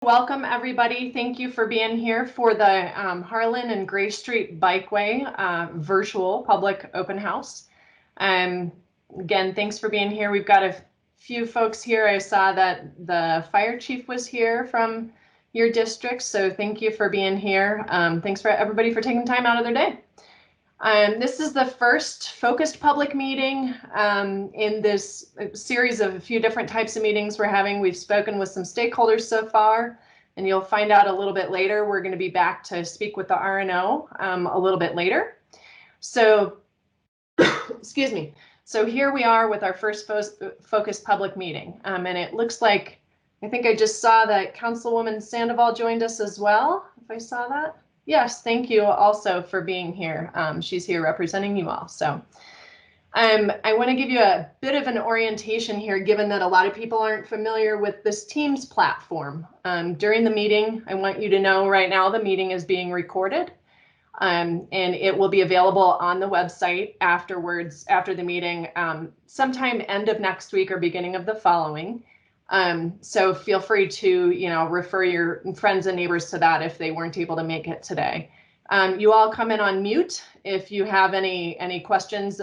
Welcome everybody. Thank you for being here for the Harlan and Gray Street Bikeway virtual public open house. Again, thanks for being here. We've got a few folks here. I saw that the fire chief was here from your district, so thank you for being here. Thanks for everybody for taking time out of their day. This is the first focused public meeting in this series of a few different types of meetings we're having. We've spoken with some stakeholders so far, and you'll find out a little bit later. We're going to be back to speak with the RNO a little bit later. So, excuse me. So here we are with our first focused public meeting, and it looks like, I think I just saw that Councilwoman Sandoval joined us as well, if I saw that. Yes, thank you also for being here. She's here representing you all. So I want to give you a bit of an orientation here, given that a lot of people aren't familiar with this Teams platform. During the meeting, I want you to know right now the meeting is being recorded, and it will be available on the website afterwards, after the meeting, sometime end of next week or beginning of the following. So feel free to, refer your friends and neighbors to that if they weren't able to make it today. You all come in on mute. If you have any questions,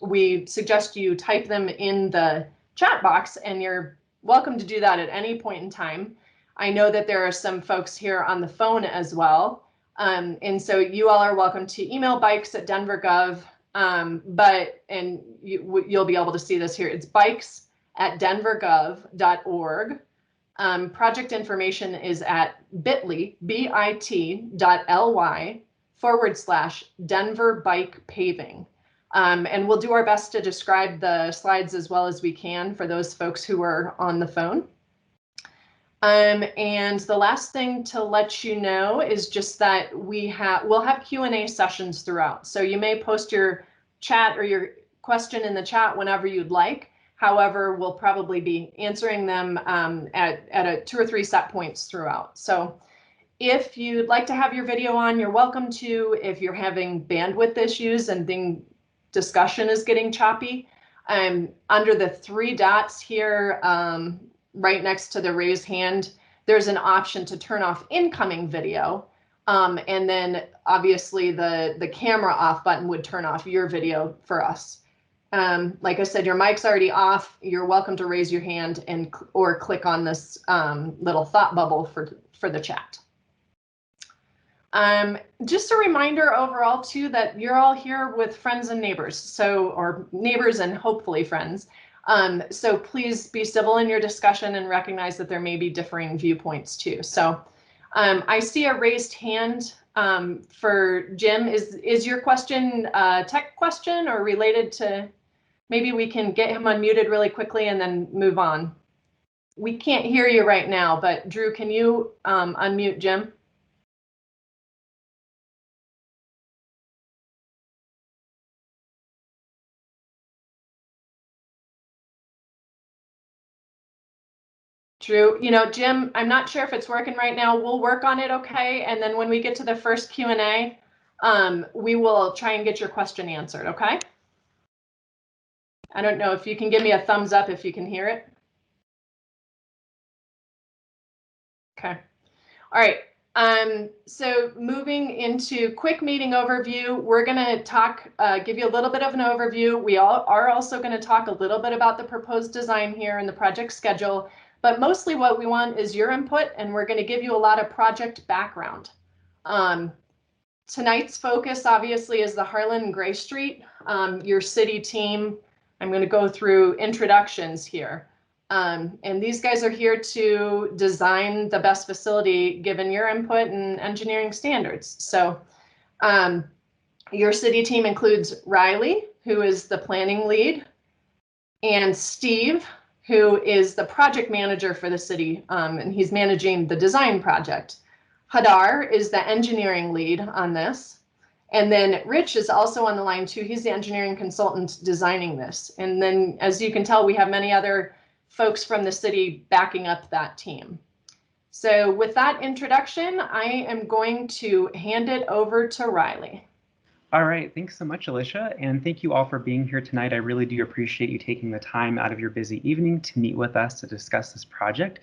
we suggest you type them in the chat box, and you're welcome to do that at any point in time. I know that there are some folks here on the phone as well. And so you all are welcome to email bikes@denver.gov, and you'll be able to see this here. It's bikes@denver.gov.org. Project information is at bit.ly/Denver Bike Paving. And we'll do our best to describe the slides as well as we can for those folks who are on the phone. And the last thing to let you know is just that we'll have Q&A sessions throughout. So you may post your chat or your question in the chat whenever you'd like. However, we'll probably be answering them at 2 or 3 set points throughout. So if you'd like to have your video on, you're welcome to. If you're having bandwidth issues and discussion is getting choppy, under the 3 dots here, right next to the raise hand, there's an option to turn off incoming video. And then obviously the camera off button would turn off your video for us. Like I said, your mic's already off. You're welcome to raise your hand or click on this little thought bubble for the chat. Just a reminder overall too that you're all here with friends and neighbors, or neighbors and hopefully friends. So please be civil in your discussion and recognize that there may be differing viewpoints too. So I see a raised hand for Jim. Is your question a tech question or related to? Maybe we can get him unmuted really quickly and then move on. We can't hear you right now, but Drew, can you unmute Jim? Drew, Jim, I'm not sure if it's working right now. We'll work on it, okay? And then when we get to the first Q&A, we will try and get your question answered, okay? I don't know if you can give me a thumbs up if you can hear it. Okay. All right. So moving into quick meeting overview, we're going to give you a little bit of an overview. We are also going to talk a little bit about the proposed design here and the project schedule, but mostly what we want is your input, and we're going to give you a lot of project background. Tonight's focus obviously is the Harlan and Gray Street, your city team. I'm going to go through introductions here. And these guys are here to design the best facility given your input and engineering standards. So your city team includes Riley, who is the planning lead, and Steve, who is the project manager for the city, and he's managing the design project. Hadar is the engineering lead on this. And then Rich is also on the line too. He's the engineering consultant designing this. And then as you can tell, we have many other folks from the city backing up that team. So with that introduction, I am going to hand it over to Riley. All right, thanks so much, Alicia, and thank you all for being here tonight. I really do appreciate you taking the time out of your busy evening to meet with us to discuss this project.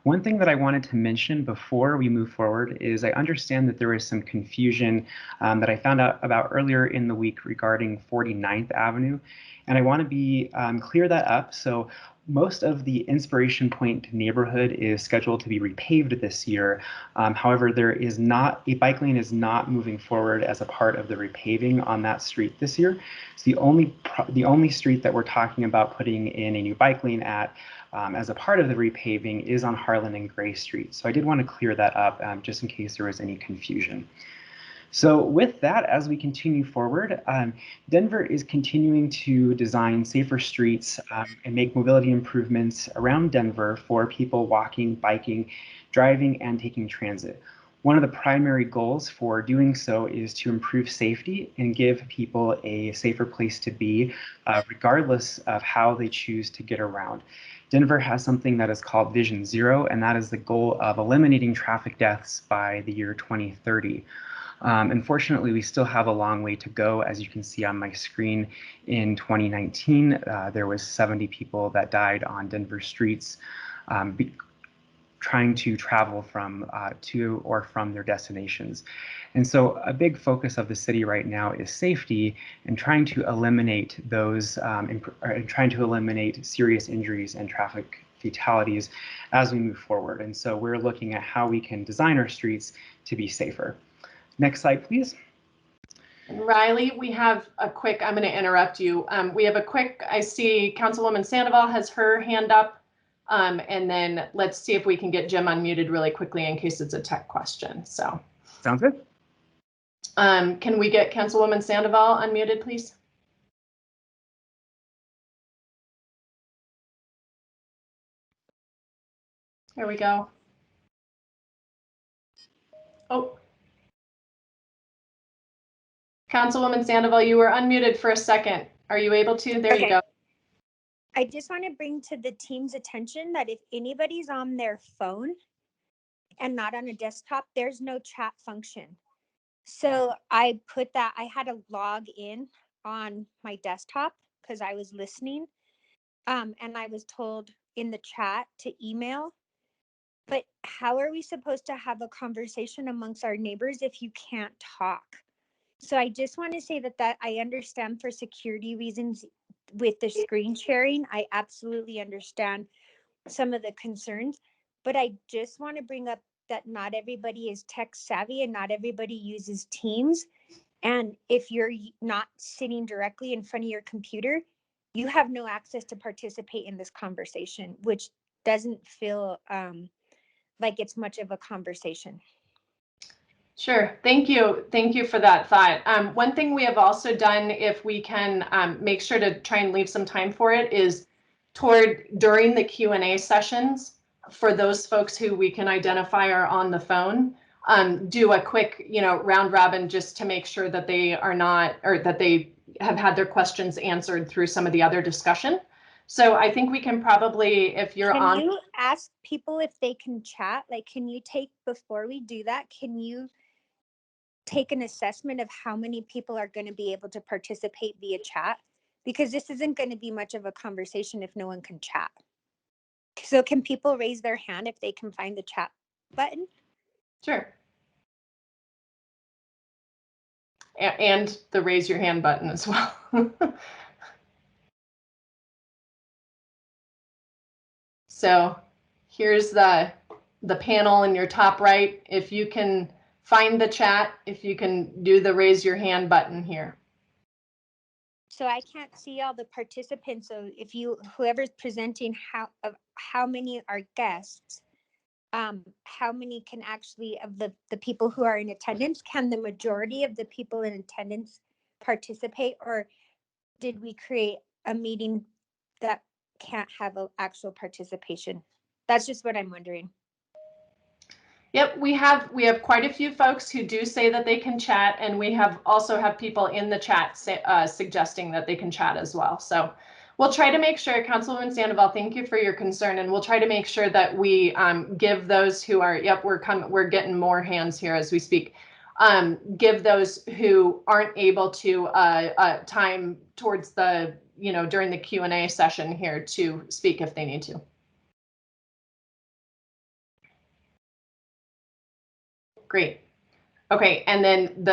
One thing that I wanted to mention before we move forward is I understand that there is some confusion that I found out about earlier in the week regarding 49th Avenue, and I want to be clear that up. So most of the Inspiration Point neighborhood is scheduled to be repaved this year. However, there is not, a bike lane is not moving forward as a part of the repaving on that street this year. So the only street that we're talking about putting in a new bike lane at as a part of the repaving is on Harlan and Gray Street. So I did want to clear that up just in case there was any confusion. So with that, as we continue forward, Denver is continuing to design safer streets and make mobility improvements around Denver for people walking, biking, driving, and taking transit. One of the primary goals for doing so is to improve safety and give people a safer place to be, regardless of how they choose to get around. Denver has something that is called Vision Zero, and that is the goal of eliminating traffic deaths by the year 2030. Unfortunately, we still have a long way to go. As you can see on my screen, in 2019, there was 70 people that died on Denver streets trying to travel to or from their destinations. And so a big focus of the city right now is safety and trying to eliminate those, trying to eliminate serious injuries and traffic fatalities as we move forward. And so we're looking at how we can design our streets to be safer. Next slide, please. And Riley, we have a quick, I'm going to interrupt you. We have a quick, I see Councilwoman Sandoval has her hand up. And then let's see if we can get Jim unmuted really quickly in case it's a tech question. So sounds good. Can we get Councilwoman Sandoval unmuted, please? There we go. Oh. Councilwoman Sandoval, you were unmuted for a second. Are you able to? There you go. I just want to bring to the team's attention that if anybody's on their phone and not on a desktop, there's no chat function. So I put that, I had to log in on my desktop because I was listening. And I was told in the chat to email. But how are we supposed to have a conversation amongst our neighbors if you can't talk? So I just want to say that I understand for security reasons with the screen sharing. I absolutely understand some of the concerns, but I just want to bring up that not everybody is tech savvy and not everybody uses Teams. And if you're not sitting directly in front of your computer, you have no access to participate in this conversation, which doesn't feel like it's much of a conversation. Sure. Thank you. Thank you for that thought. One thing we have also done, if we can make sure to try and leave some time for it, is during the Q&A sessions, for those folks who we can identify are on the phone, do a quick, round robin just to make sure that they are not, or that they have had their questions answered through some of the other discussion. So I think we can probably, if you're on. Can you ask people if they can chat? Like, can you before we do that, can you take an assessment of how many people are going to be able to participate via chat? Because this isn't going to be much of a conversation if no one can chat. So can people raise their hand if they can find the chat button? Sure. And the raise your hand button as well. So here's the panel in your top right. If you can find the chat, if you can do the raise your hand button here. So I can't see all the participants. So if whoever's presenting, how many are guests? How many can actually, of the people who are in attendance, can the majority of the people in attendance participate, or did we create a meeting that can't have an actual participation? That's just what I'm wondering. Yep, we have quite a few folks who do say that they can chat, and we also have people in the chat suggesting that they can chat as well. So we'll try to make sure, Councilwoman Sandoval, thank you for your concern, and we'll try to make sure that we give those who are, yep, we're getting more hands here as we speak. Give those who aren't able to time towards the, during the Q&A session here to speak if they need to. Great. Okay, and then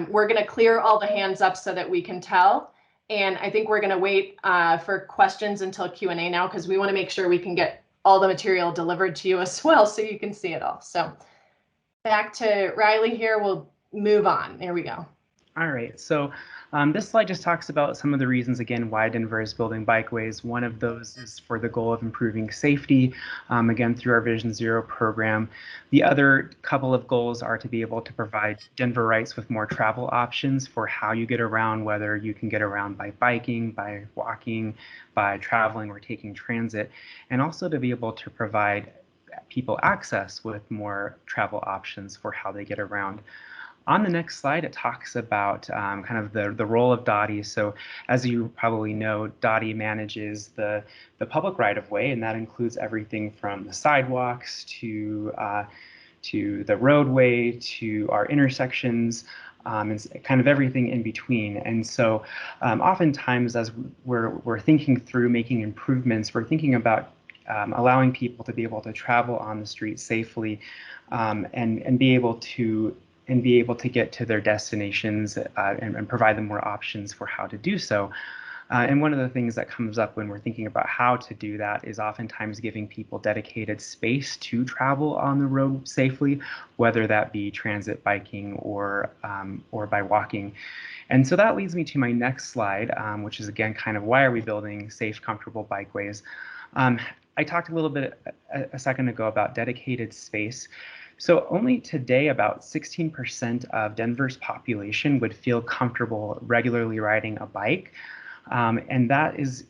we're going to clear all the hands up so that we can tell. And I think we're going to wait for questions until Q&A now, because we want to make sure we can get all the material delivered to you as well so you can see it all. So back to Riley here. We'll move on. There we go. All right, so this slide just talks about some of the reasons, again, why Denver is building bikeways. One of those is for the goal of improving safety, again, through our Vision Zero program. The other couple of goals are to be able to provide Denverites with more travel options for how you get around, whether you can get around by biking, by walking, by traveling, or taking transit, and also to be able to provide people access with more travel options for how they get around. On the next slide, it talks about kind of the role of DOTI. So as you probably know, DOTI manages the public right-of-way, and that includes everything from the sidewalks to the roadway to our intersections, and kind of everything in between. And so oftentimes as we're thinking through making improvements, we're thinking about allowing people to be able to travel on the street safely, and be able to get to their destinations, and provide them more options for how to do so. And one of the things that comes up when we're thinking about how to do that is oftentimes giving people dedicated space to travel on the road safely, whether that be transit biking or by walking. And so that leads me to my next slide, which is again kind of why are we building safe, comfortable bikeways. I talked a little bit a second ago about dedicated space. So only today, about 16% of Denver's population would feel comfortable regularly riding a bike. And that is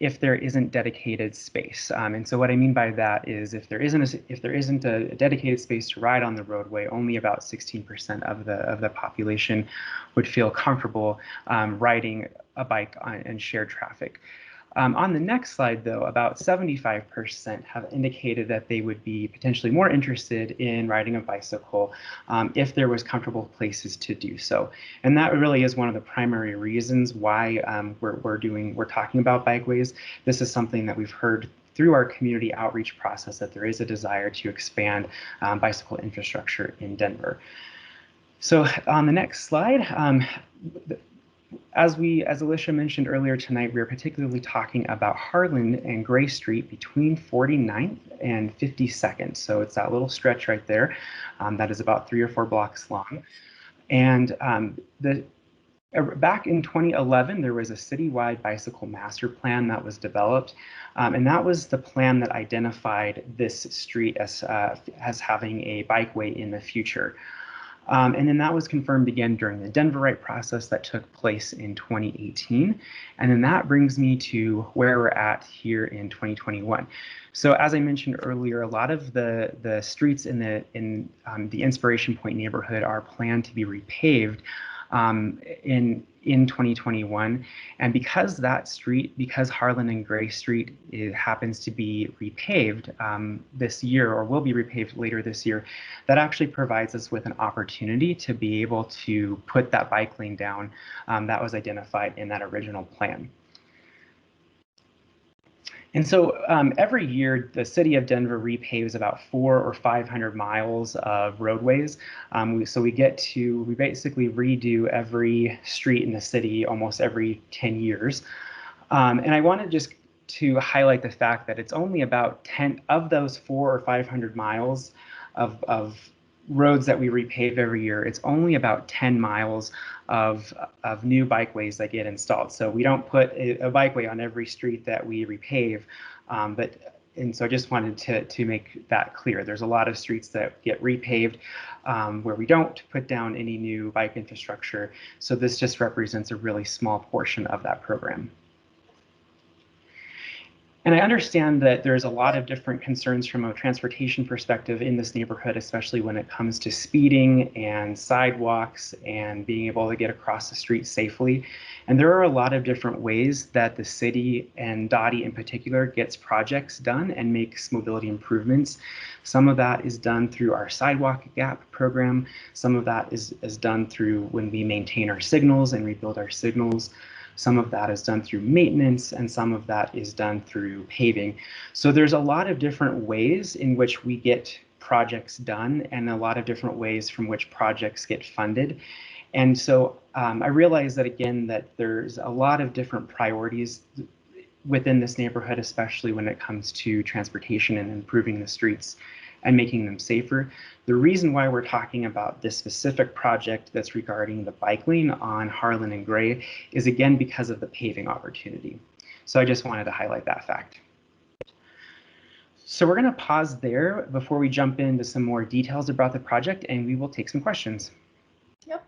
if there isn't dedicated space. And so what I mean by that is if there isn't a dedicated space to ride on the roadway, only about 16% of the population would feel comfortable riding a bike in shared traffic. On the next slide, though, about 75% have indicated that they would be potentially more interested in riding a bicycle if there was comfortable places to do so. And that really is one of the primary reasons why we're talking about bikeways. This is something that we've heard through our community outreach process, that there is a desire to expand bicycle infrastructure in Denver. So on the next slide, as Alicia mentioned earlier tonight, we are particularly talking about Harlan and Gray Street between 49th and 52nd. So it's that little stretch right there that is about 3 or 4 blocks long. And back in 2011, there was a citywide bicycle master plan that was developed. And that was the plan that identified this street as having a bikeway in the future. And then that was confirmed again during the Denverite process that took place in 2018. And then that brings me to where we're at here in 2021. So as I mentioned earlier, a lot of the streets in the Inspiration Point neighborhood are planned to be repaved in 2021. And because Harlan and Gray Street happens to be repaved this year, or will be repaved later this year, that actually provides us with an opportunity to be able to put that bike lane down that was identified in that original plan. And so every year, the city of Denver repaves about 400 or 500 miles of roadways. So we basically redo every street in the city almost every 10 years. And I wanted just to highlight the fact that it's only about 10 of those 400 or 500 miles of roads that we repave every year. It's only about 10 miles of new bikeways that get installed. So we don't put a bikeway on every street that we repave, and so I just wanted to make that clear. There's a lot of streets that get repaved where we don't put down any new bike infrastructure. So this just represents a really small portion of that program. And I understand that there's a lot of different concerns from a transportation perspective in this neighborhood, especially when it comes to speeding and sidewalks and being able to get across the street safely. And there are a lot of different ways that the city and DOTI in particular gets projects done and makes mobility improvements. Some of that is done through our sidewalk gap program. Some of that is done through when we maintain our signals and rebuild our signals. Some of that is done through maintenance, and some of that is done through paving. So there's a lot of different ways in which we get projects done and a lot of different ways from which projects get funded. And so I realize that, again, that there's a lot of different priorities within this neighborhood, especially when it comes to transportation and improving the streets and making them safer. The reason why we're talking about this specific project that's regarding the bike lane on Harlan and Gray is, again, because of the paving opportunity. So I just wanted to highlight that fact. So we're going to pause there before we jump into some more details about the project, and we will take some questions. Yep.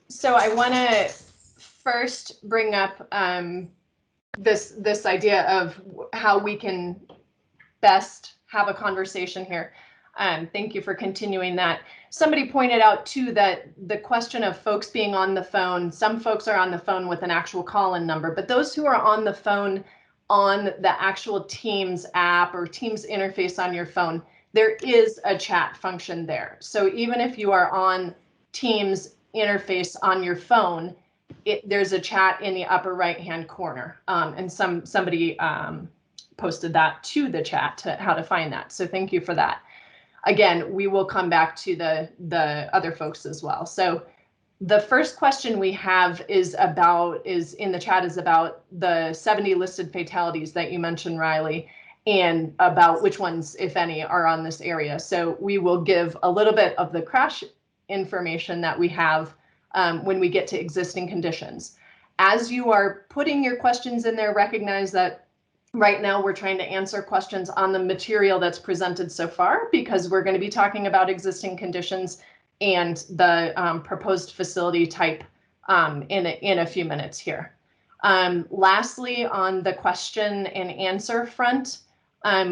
So I want to first bring up this idea of how we can best have a conversation here. Thank you for continuing that. Somebody pointed out too that the question of folks being on the phone, some folks are on the phone with an actual call-in number, but those who are on the phone on the actual Teams app or Teams interface on your phone, there is a chat function there. So even if you are on Teams interface on your phone, there's a chat in the upper right-hand corner, and somebody posted that to the chat to how to find that. So thank you for that. Again, we will come back to the other folks as well. So the first question we have is in the chat is about the 70 listed fatalities that you mentioned, Riley, and about which ones, if any, are on this area. So we will give a little bit of the crash information that we have when we get to existing conditions. As you are putting your questions in there, recognize that right now we're trying to answer questions on the material that's presented so far, because we're going to be talking about existing conditions and the proposed facility type in a few minutes here. Lastly, on the question and answer front,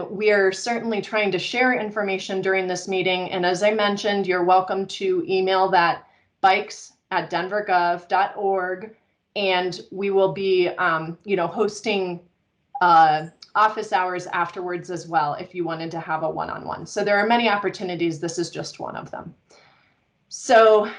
we are certainly trying to share information during this meeting. And as I mentioned, you're welcome to email that bikes@denvergov.org, and we will be hosting office hours afterwards as well if you wanted to have a one-on-one. So there are many opportunities. This is just one of them. So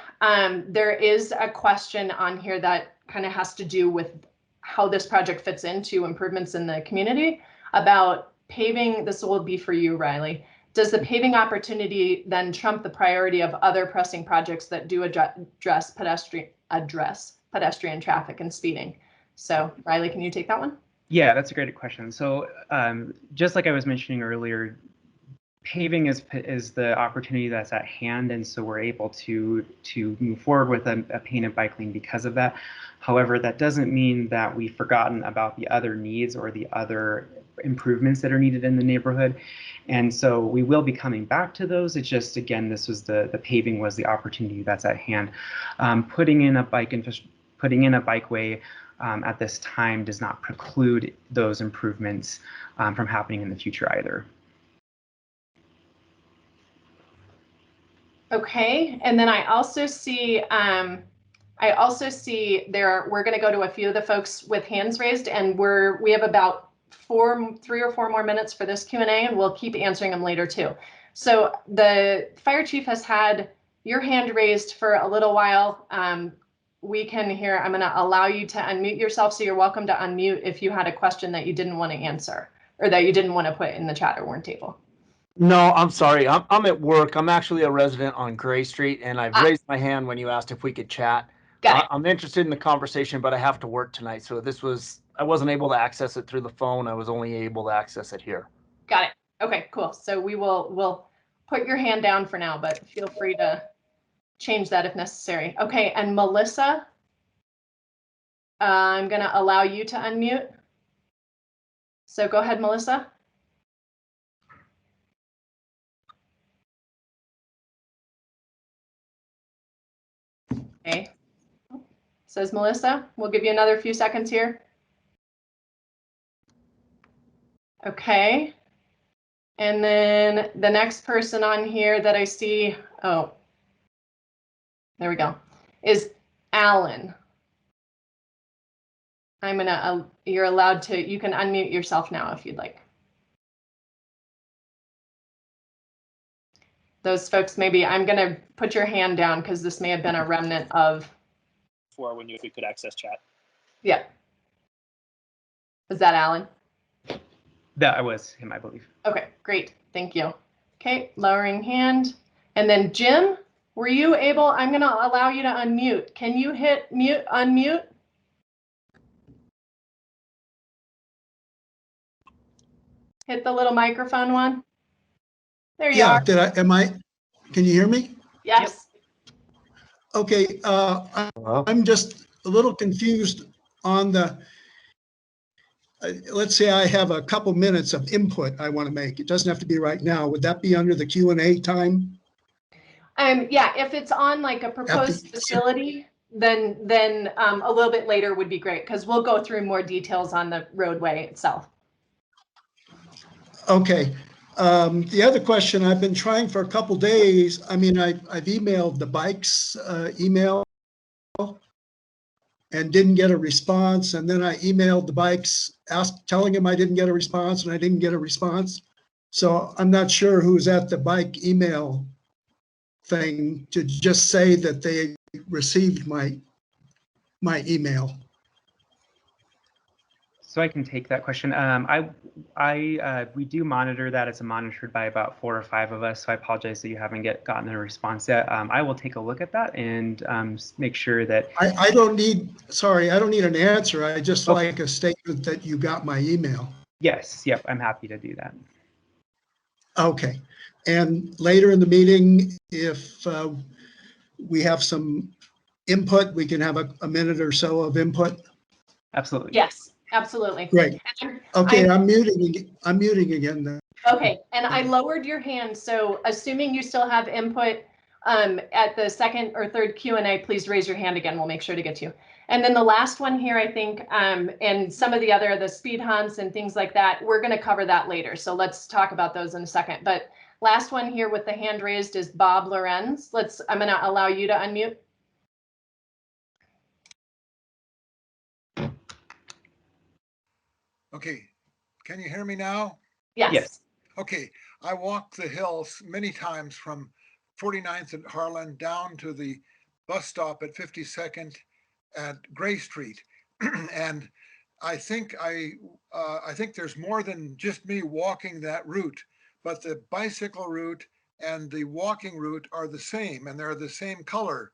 there is a question on here that kind of has to do with how this project fits into improvements in the community about paving. This will be for you, Riley. Does the paving opportunity then trump the priority of other pressing projects that do address pedestrian traffic and speeding? So Riley, can you take that one? Yeah, that's a great question. So just like I was mentioning earlier, paving is the opportunity that's at hand, and so we're able to move forward with a painted bike lane because of that. However, that doesn't mean that we've forgotten about the other needs or the other improvements that are needed in the neighborhood. And so we will be coming back to those. It's just, again, this was the paving was the opportunity that's at hand. Putting in a bikeway at this time does not preclude those improvements from happening in the future either. Okay, and then I also see we're going to go to a few of the folks with hands raised, and we have about 3 or 4 more minutes for this Q&A, and we'll keep answering them later too. So the fire chief has had your hand raised for a little while. We can hear. I'm going to allow you to unmute yourself, so you're welcome to unmute if you had a question that you didn't want to answer or that you didn't want to put in the chat or weren't able. No, I'm sorry. I'm at work. I'm actually a resident on Gray Street, and I've raised my hand when you asked if we could chat. Got it. I'm interested in the conversation, but I have to work tonight, so I wasn't able to access it through the phone. I was only able to access it here. Got it. Okay, cool. So we'll put your hand down for now, but feel free to change that if necessary. Okay, and Melissa, I'm going to allow you to unmute. So go ahead, Melissa. Okay. Says Melissa. We'll give you another few seconds here. Okay. And then the next person on here that I see, oh, there we go, is Alan. You're allowed to, you can unmute yourself now if you'd like. Those folks, maybe I'm going to put your hand down because this may have been a remnant of. For when we could access chat. Yeah. Was that Alan? That was him, I believe. Okay, great. Thank you. Okay, lowering hand. And then Jim, were you able, I'm going to allow you to unmute. Can you hit mute, unmute? Hit the little microphone one. There you are. Can you hear me? Yes. Okay, I'm just a little confused on the, let's say I have a couple minutes of input I want to make. It doesn't have to be right now. Would that be under the Q&A time? Yeah, if it's on like a proposed facility, then a little bit later would be great because we'll go through more details on the roadway itself. Okay. The other question, I've been trying for a couple days. I mean, I've emailed the bikes email and didn't get a response. And then I emailed the bikes, telling them I didn't get a response, and I didn't get a response. So I'm not sure who's at the bike email thing to just say that they received my email. So I can take that question. We do monitor that. It's monitored by about 4 or 5 of us. So I apologize that you haven't gotten a response yet. I will take a look at that and make sure that. I don't need an answer. I just like a statement that you got my email. Yes. Yep. I'm happy to do that. Okay. And later in the meeting, if we have some input, we can have a minute or so of input. Absolutely. Yes. Absolutely. Great. Okay, I'm muting again then. Okay, and I lowered your hand, so assuming you still have input at the second or third Q&A, please raise your hand again. We'll make sure to get to you. And then the last one here, I think, and some of the speed humps and things like that, we're going to cover that later. So let's talk about those in a second. But last one here with the hand raised is Bob Lorenz. I'm going to allow you to unmute. Okay, can you hear me now? Yes. Okay, I walked the hills many times from 49th at Harlan down to the bus stop at 52nd at Gray Street. And I think there's more than just me walking that route, but the bicycle route and the walking route are the same, and they're the same color.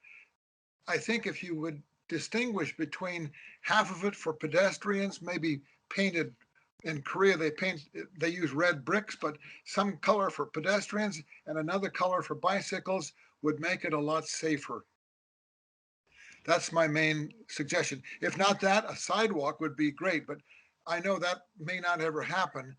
I think if you would distinguish between half of it for pedestrians, maybe painted in Korea, they use red bricks, but some color for pedestrians and another color for bicycles would make it a lot safer. That's my main suggestion. If not that, a sidewalk would be great, but I know that may not ever happen.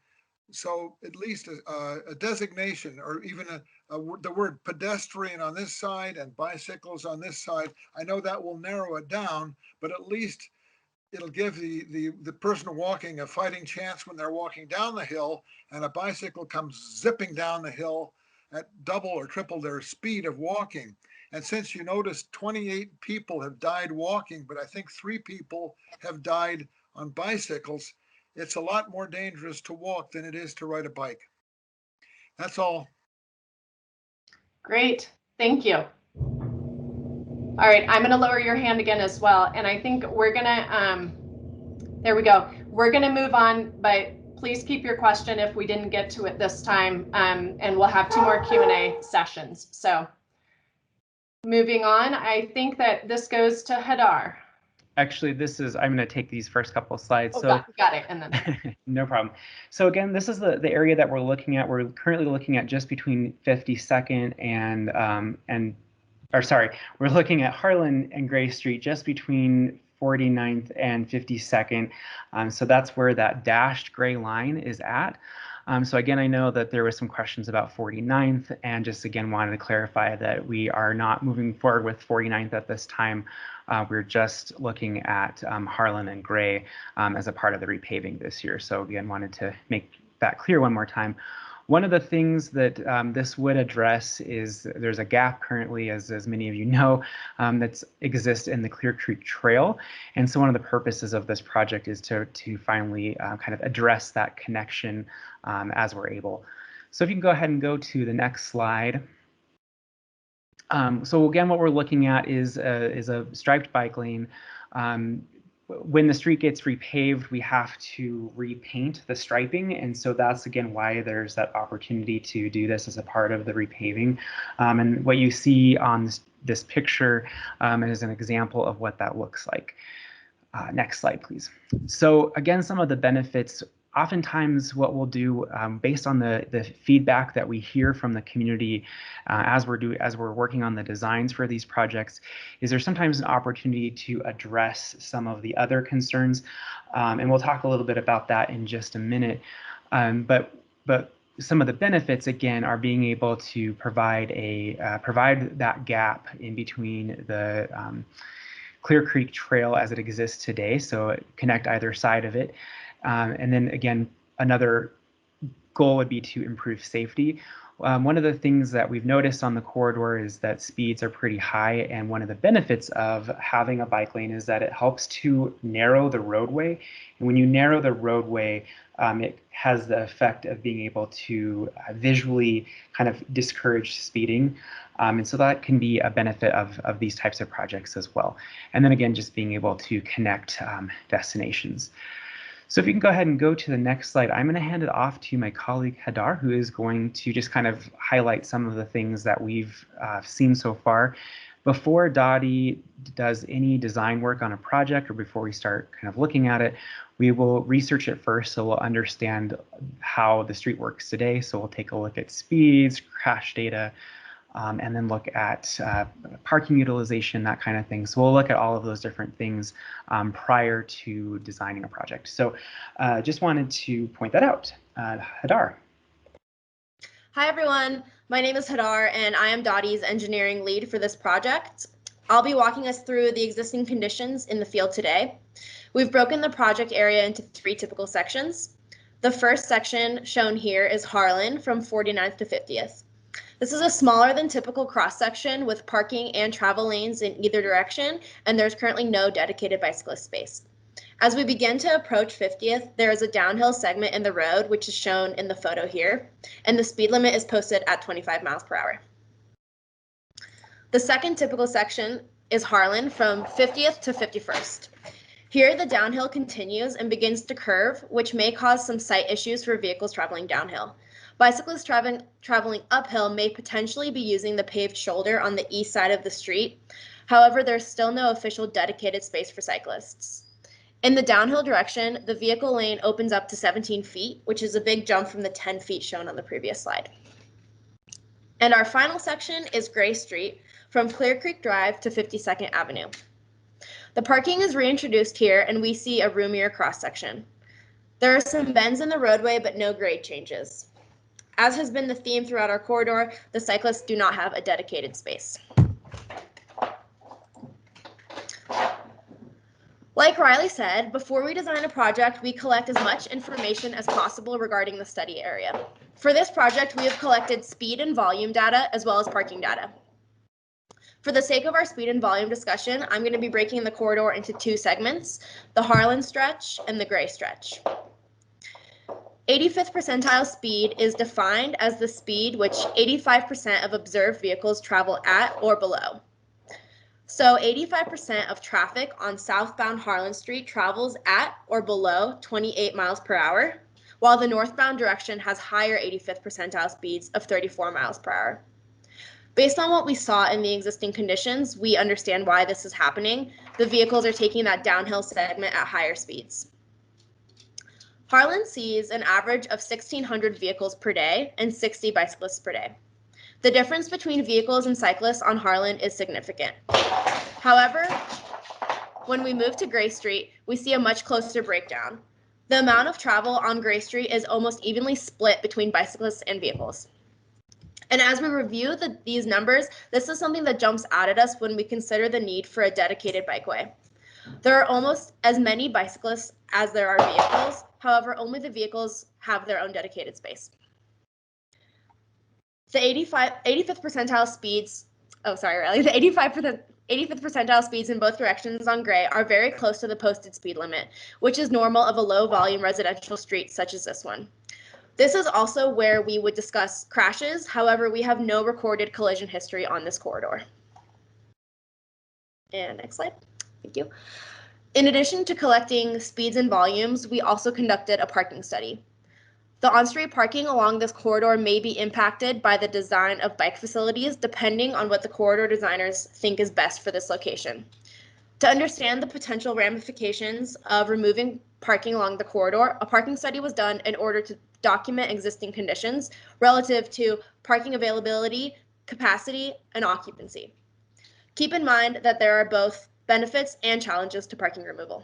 So at least a designation, or even the word pedestrian on this side and bicycles on this side. I know that will narrow it down, but at least it'll give the person walking a fighting chance when they're walking down the hill and a bicycle comes zipping down the hill at double or triple their speed of walking. And since you notice 28 people have died walking, but I think 3 people have died on bicycles, it's a lot more dangerous to walk than it is to ride a bike. That's all. Great. Thank you. All right, I'm going to lower your hand again as well. And I think we're going to, there we go. We're going to move on, but please keep your question if we didn't get to it this time. And we'll have 2 more Q&A sessions. So moving on, I think that this goes to Hadar. Actually, I'm going to take these first couple of slides. Oh, so got it. And then no problem. So again, this is the area that we're looking at. We're currently looking at just between 52nd we're looking at Harlan and Gray Street, just between 49th and 52nd. So that's where that dashed gray line is at. So again, I know that there was some questions about 49th, and just again wanted to clarify that we are not moving forward with 49th at this time. We're just looking at Harlan and Gray as a part of the repaving this year. So again, wanted to make that clear one more time. One of the things that this would address is there's a gap currently, as many of you know, that exists in the Clear Creek Trail. And so one of the purposes of this project is to finally kind of address that connection as we're able. So if you can go ahead and go to the next slide. So again, what we're looking at is a striped bike lane. when the street gets repaved, we have to repaint the striping. And so that's, again, why there's that opportunity to do this as a part of the repaving. And what you see on this picture is an example of what that looks like. Next slide, please. So again, some of the benefits. Oftentimes what we'll do based on the feedback that we hear from the community as we're working on the designs for these projects is there's sometimes an opportunity to address some of the other concerns, and we'll talk a little bit about that in just a minute. But some of the benefits, again, are being able to provide that gap in between the Clear Creek Trail as it exists today, so connect either side of it. And then again, another goal would be to improve safety. One of the things that we've noticed on the corridor is that speeds are pretty high, and one of the benefits of having a bike lane is that it helps to narrow the roadway. And when you narrow the roadway, it has the effect of being able to visually kind of discourage speeding. And so that can be a benefit of these types of projects as well. And then again, just being able to connect destinations. So if you can go ahead and go to the next slide, I'm going to hand it off to my colleague Hadar, who is going to just kind of highlight some of the things that we've seen so far. Before DOTI does any design work on a project, or before we start kind of looking at it, we will research it first, so we'll understand how the street works today. So we'll take a look at speeds, crash data, and then look at parking utilization, that kind of thing. So we'll look at all of those different things prior to designing a project. So just wanted to point that out. Hadar. Hi, everyone. My name is Hadar, and I am DOTI's engineering lead for this project. I'll be walking us through the existing conditions in the field today. We've broken the project area into 3 typical sections. The first section shown here is Harlan from 49th to 50th. This is a smaller than typical cross-section with parking and travel lanes in either direction, and there's currently no dedicated bicyclist space. As we begin to approach 50th, there is a downhill segment in the road, which is shown in the photo here, and the speed limit is posted at 25 miles per hour. The second typical section is Harlan from 50th to 51st. Here, the downhill continues and begins to curve, which may cause some sight issues for vehicles traveling downhill. Bicyclists traveling uphill may potentially be using the paved shoulder on the east side of the street. However, there's still no official dedicated space for cyclists. In the downhill direction, the vehicle lane opens up to 17 feet, which is a big jump from the 10 feet shown on the previous slide. And our final section is Gray Street from Clear Creek Drive to 52nd Avenue. The parking is reintroduced here, and we see a roomier cross-section. There are some bends in the roadway, but no grade changes. As has been the theme throughout our corridor, the cyclists do not have a dedicated space. Like Riley said, before we design a project, we collect as much information as possible regarding the study area. For this project, we have collected speed and volume data as well as parking data. For the sake of our speed and volume discussion, I'm going to be breaking the corridor into 2 segments, the Harlan stretch and the Gray stretch. 85th percentile speed is defined as the speed which 85% of observed vehicles travel at or below. So 85% of traffic on southbound Harlan Street travels at or below 28 miles per hour, while the northbound direction has higher 85th percentile speeds of 34 miles per hour. Based on what we saw in the existing conditions, we understand why this is happening. The vehicles are taking that downhill segment at higher speeds. Harlan sees an average of 1,600 vehicles per day and 60 bicyclists per day. The difference between vehicles and cyclists on Harlan is significant. However, when we move to Gray Street, we see a much closer breakdown. The amount of travel on Gray Street is almost evenly split between bicyclists and vehicles. And as we review these numbers, this is something that jumps out at us when we consider the need for a dedicated bikeway. There are almost as many bicyclists as there are vehicles. However, only the vehicles have their own dedicated space. The 85th percentile speeds, the 85th percentile speeds in both directions on Gray are very close to the posted speed limit, which is normal of a low volume residential street such as this one. This is also where we would discuss crashes. However, we have no recorded collision history on this corridor. And next slide. Thank you. In addition to collecting speeds and volumes, we also conducted a parking study. The on-street parking along this corridor may be impacted by the design of bike facilities depending on what the corridor designers think is best for this location. To understand the potential ramifications of removing parking along the corridor, a parking study was done in order to document existing conditions relative to parking availability, capacity, and occupancy. Keep in mind that there are both benefits and challenges to parking removal.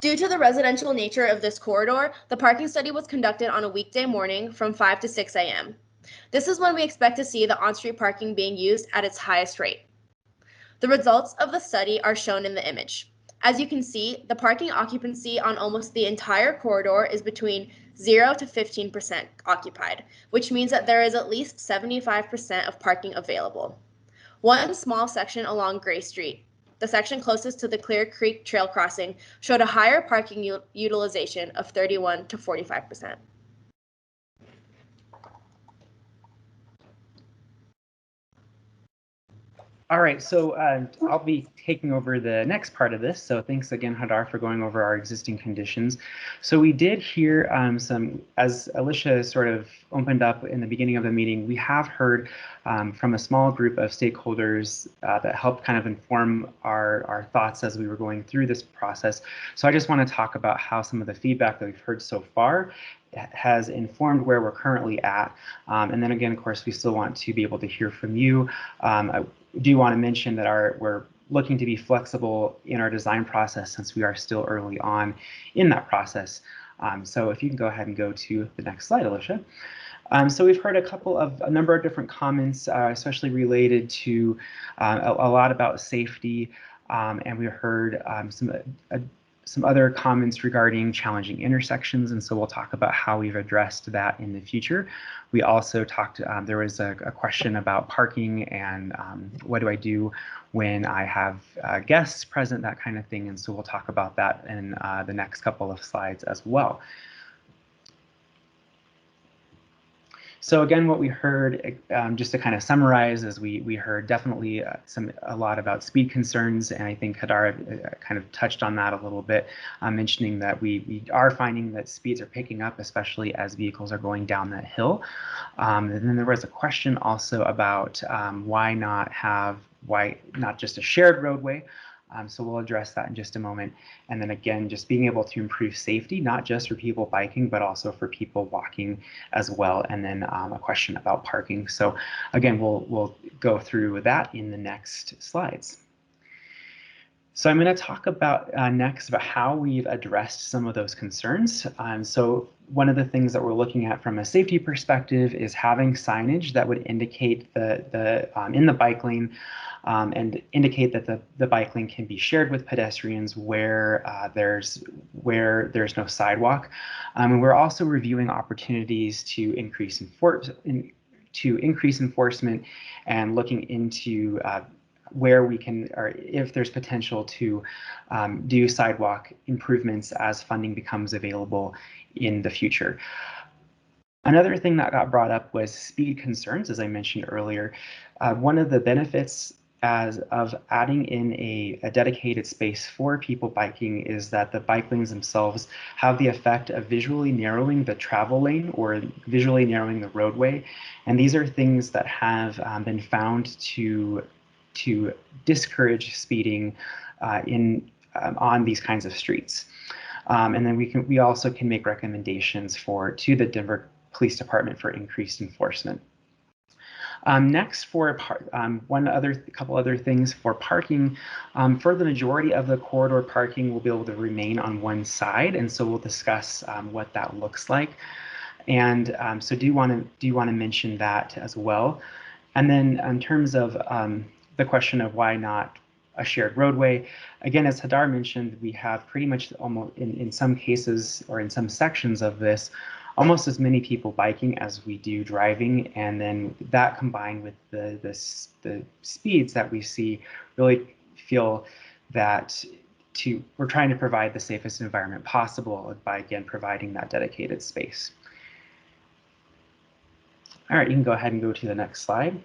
Due to the residential nature of this corridor, the parking study was conducted on a weekday morning from 5 to 6 a.m. This is when we expect to see the on-street parking being used at its highest rate. The results of the study are shown in the image. As you can see, the parking occupancy on almost the entire corridor is between 0 to 15% occupied, which means that there is at least 75% of parking available. One small section along Gray Street, the section closest to the Clear Creek Trail crossing, showed a higher parking utilization of 31 to 45%. All right, so I'll be taking over the next part of this. So thanks again, Hadar, for going over our existing conditions. So we did hear some, as Alicia sort of opened up in the beginning of the meeting, we have heard from a small group of stakeholders that helped kind of inform our thoughts as we were going through this process. So I just want to talk about how some of the feedback that we've heard so far has informed where we're currently at. And then again, of course, we still want to be able to hear from you. I do want to mention that we're looking to be flexible in our design process since we are still early on in that process. So if you can go ahead and go to the next slide, Alicia. So we've heard a number of different comments, especially related to a lot about safety, and we heard some other comments regarding challenging intersections, and so we'll talk about how we've addressed that in the future. We also talked, there was a question about parking and what do I do when I have guests present, that kind of thing, and so we'll talk about that in the next couple of slides as well. So again, what we heard, just to kind of summarize, is we heard definitely a lot about speed concerns, and I think Hadar kind of touched on that a little bit, mentioning that we are finding that speeds are picking up, especially as vehicles are going down that hill. And then there was a question also about why not just a shared roadway. So we'll address that in just a moment. And then again, just being able to improve safety, not just for people biking, but also for people walking as well. And then a question about parking. So again, we'll go through that in the next slides. So I'm going to talk about next about how we've addressed some of those concerns. So one of the things that we're looking at from a safety perspective is having signage that would indicate in the bike lane and indicate that the bike lane can be shared with pedestrians where there's no sidewalk. And we're also reviewing opportunities to increase enforcement and looking into where we can, or if there's potential to do sidewalk improvements as funding becomes available in the future. Another thing that got brought up was speed concerns, as I mentioned earlier. One of the benefits of adding in a dedicated space for people biking is that the bike lanes themselves have the effect of visually narrowing the travel lane or visually narrowing the roadway. And these are things that have been found to discourage speeding on these kinds of streets. And then we also can make recommendations to the Denver Police Department for increased enforcement. Next, for couple other things for parking, for the majority of the corridor parking will be able to remain on one side, and so we'll discuss what that looks like. And so do you want to mention that as well? And then in terms of the question of why not a shared roadway, again, as Hadar mentioned, we have pretty much almost in some cases or in some sections of this, almost as many people biking as we do driving, and then that combined with the speeds that we see really feel that we're trying to provide the safest environment possible by, again, providing that dedicated space. All right, you can go ahead and go to the next slide.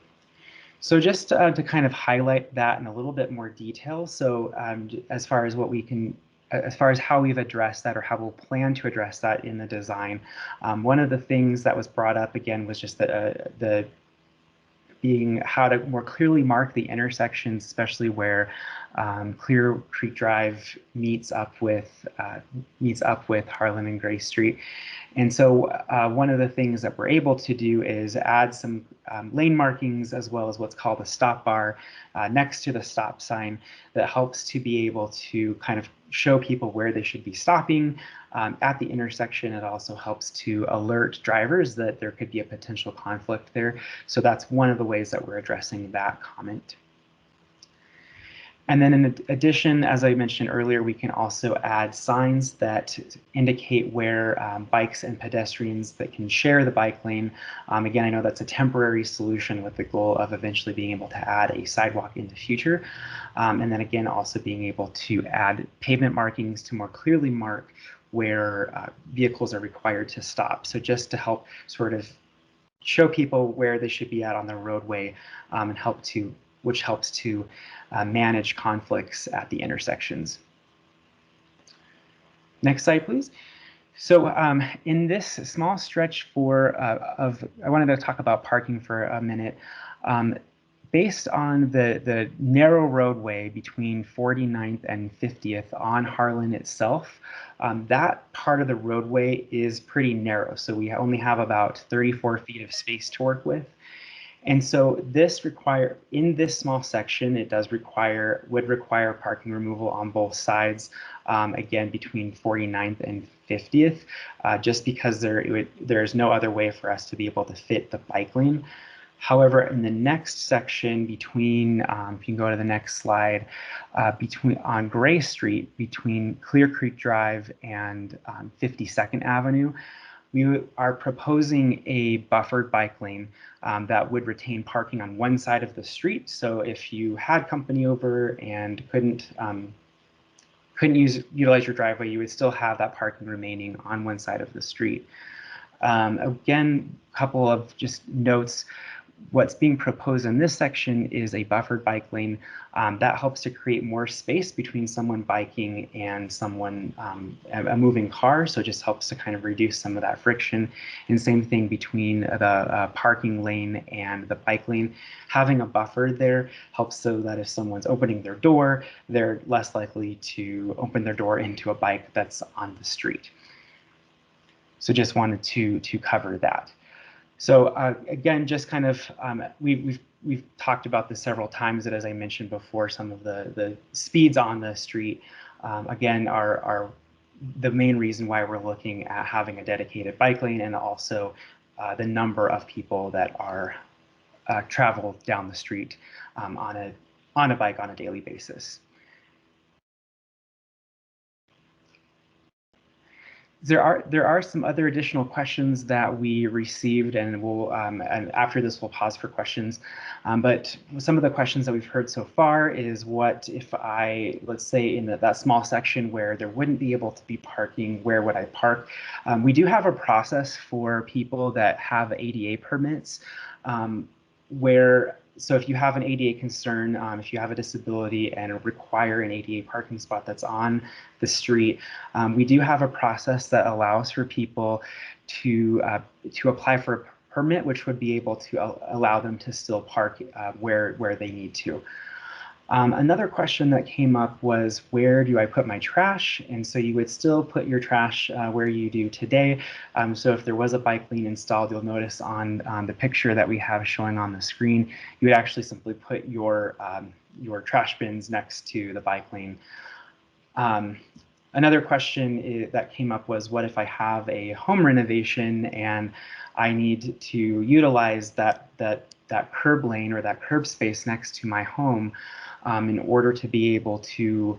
So just to kind of highlight that in a little bit more detail. So as far as what we can, as far as how we've addressed that or how we'll plan to address that in the design, one of the things that was brought up again was just the being how to more clearly mark the intersections, especially where Clear Creek Drive meets up with Harlan and Gray Street. And so one of the things that we're able to do is add some lane markings as well as what's called a stop bar next to the stop sign that helps to be able to kind of show people where they should be stopping at the intersection. It also helps to alert drivers that there could be a potential conflict there. So that's one of the ways that we're addressing that comment. And then in addition, as I mentioned earlier, we can also add signs that indicate where bikes and pedestrians that can share the bike lane. Again, I know that's a temporary solution with the goal of eventually being able to add a sidewalk in the future. And then again, also being able to add pavement markings to more clearly mark where vehicles are required to stop. So just to help sort of show people where they should be at on the roadway and which helps to manage conflicts at the intersections. Next slide, please. So in this small stretch I wanted to talk about parking for a minute. Based on the narrow roadway between 49th and 50th on Harlan itself, that part of the roadway is pretty narrow. So we only have about 34 feet of space to work with. And so in this small section, it would require parking removal on both sides, again, between 49th and 50th, just because there's no other way for us to be able to fit the bike lane. However, in the next section between, if you can go to the next slide, on Gray Street, between Clear Creek Drive and 52nd Avenue, we are proposing a buffered bike lane that would retain parking on one side of the street. So if you had company over and couldn't utilize your driveway, you would still have that parking remaining on one side of the street. Again, a couple of just notes. What's being proposed in this section is a buffered bike lane that helps to create more space between someone biking and someone, a moving car. So it just helps to kind of reduce some of that friction. And same thing between the parking lane and the bike lane. Having a buffer there helps so that if someone's opening their door, they're less likely to open their door into a bike that's on the street. So just wanted to cover that. So again, just kind of, we've talked about this several times, that as I mentioned before, some of the speeds on the street, again, are the main reason why we're looking at having a dedicated bike lane, and also the number of people that are travel down the street on a bike on a daily basis. There are some other additional questions that we received, and we'll and after this we'll pause for questions. But some of the questions that we've heard so far is, what if let's say in that small section where there wouldn't be able to be parking, where would I park? We do have a process for people that have ADA permits, so if you have an ADA concern, if you have a disability and require an ADA parking spot that's on the street, we do have a process that allows for people to apply for a permit, which would be able to allow them to still park where they need to. Another question that came up was, where do I put my trash? And so you would still put your trash where you do today. So if there was a bike lane installed, you'll notice on the picture that we have showing on the screen, you would actually simply put your trash bins next to the bike lane. Another question that came up was, what if I have a home renovation and I need to utilize that curb lane or that curb space next to my home in order to be able to